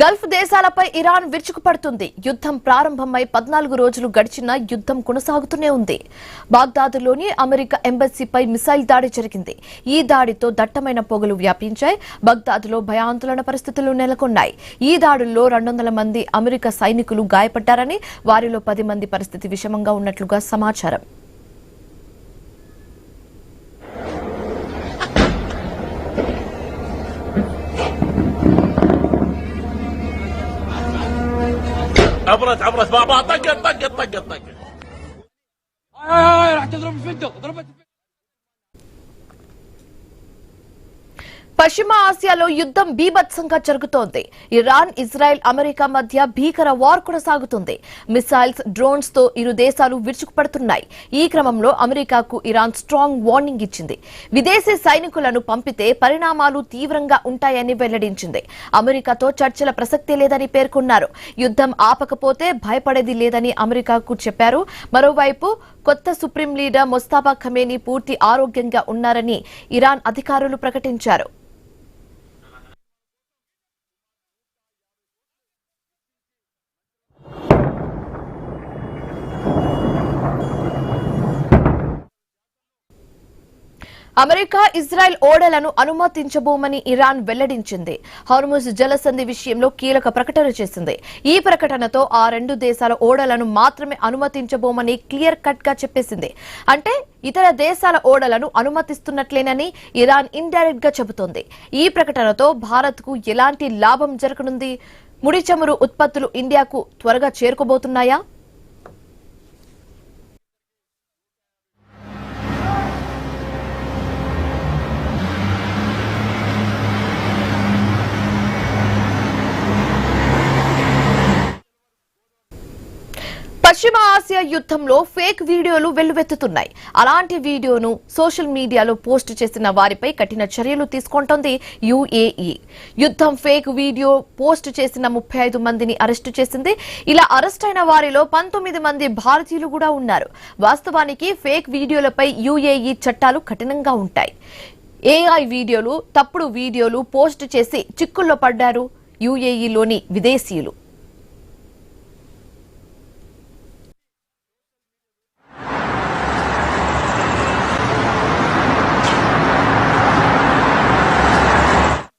Gulf దేశాలపై Iran విరుచుకుపడుతుంది. యుద్ధం ప్రారంభమై 14 రోజులు గడిచినా యుద్ధం కొనసాగుతూనే ఉంది. బాగ్దాద్లోని అమెరికా ఎంబసీపై మిసైల్ దాడి జరిగింది. ఈ దాడితో దట్టమైన పొగలు వ్యాపించాయి. బాగ్దాద్లో భయాందోళన పరిస్థితులు నెలకొన్నాయి. ఈ దాడుల్లో 200 మంది అమెరికా సైనికులు గాయపడ్డారని, వారిలో 10 మంది పరిస్థితి విషమంగా ఉన్నట్లుగా సమాచారం. عبرت بابا طقت راح تضرب الفندق ضربت. పశ్చిమ ఆసియాలో యుద్ధం బీభత్సంగా జరుగుతోంది. ఇరాన్, ఇజ్రాయెల్, అమెరికా మధ్య భీకర వార్ కొనసాగుతుంది. మిసైల్స్, డ్రోన్స్ తో ఇరు దేశాలు విరుచుకుపడుతున్నాయి. ఈ క్రమంలో అమెరికాకు ఇరాన్ స్ట్రాంగ్ వార్నింగ్ ఇచ్చింది. విదేశీ సైనికులను పంపితే పరిణామాలు తీవ్రంగా ఉంటాయని వెల్లడించింది. అమెరికాతో చర్చల ప్రసక్తే లేదని పేర్కొన్నారు. యుద్ధం ఆపకపోతే భయపడేది లేదని అమెరికాకు చెప్పారు. మరోవైపు కొత్త సుప్రీం లీడర్ ముస్తఫా ఖమేనీ పూర్తి ఆరోగ్యంగా ఉన్నారని ఇరాన్ అధికారులు ప్రకటించారు. అమెరికా, ఇజ్రాయెల్ ఓడలను అనుమతించబోమని ఇరాన్ వెల్లడించింది. హార్ముజ్ జలసంధి విషయంలో కీలక ప్రకటన చేసింది. ఈ ప్రకటనతో ఆ రెండు దేశాల ఓడలను మాత్రమే అనుమతించబోమని క్లియర్ కట్ గా చెప్పేసింది. అంటే ఇతర దేశాల ఓడలను అనుమతిస్తున్నట్లేనని ఇరాన్ ఇండైరెక్ట్ గా చెబుతోంది. ఈ ప్రకటనతో భారత్ కు ఎలాంటి లాభం జరగనుంది? ముడి చమురు ఉత్పత్తులు ఇండియాకు త్వరగా చేరుకోబోతున్నాయా? పశ్చిమ ఆసియా యుద్ధంలో ఫేక్ వీడియోలు వెల్లువెత్తుతున్నాయి. అలాంటి వీడియోను సోషల్ మీడియాలో పోస్ట్ చేసిన వారిపై కఠిన చర్యలు తీసుకుంటోంది యుఏఈ. యుద్ధం ఫేక్ వీడియో పోస్ట్ చేసిన 35 మందిని అరెస్టు చేసింది. ఇలా అరెస్ట్ అయిన వారిలో 19 మంది భారతీయులు కూడా ఉన్నారు. వాస్తవానికి ఫేక్ వీడియోలపై యుఏఈ చట్టాలు కఠినంగా ఉంటాయి. ఏఐ వీడియోలు, తప్పుడు వీడియోలు పోస్ట్ చేసి చిక్కుల్లో పడ్డారు యుఏఈలోని విదేశీయులు.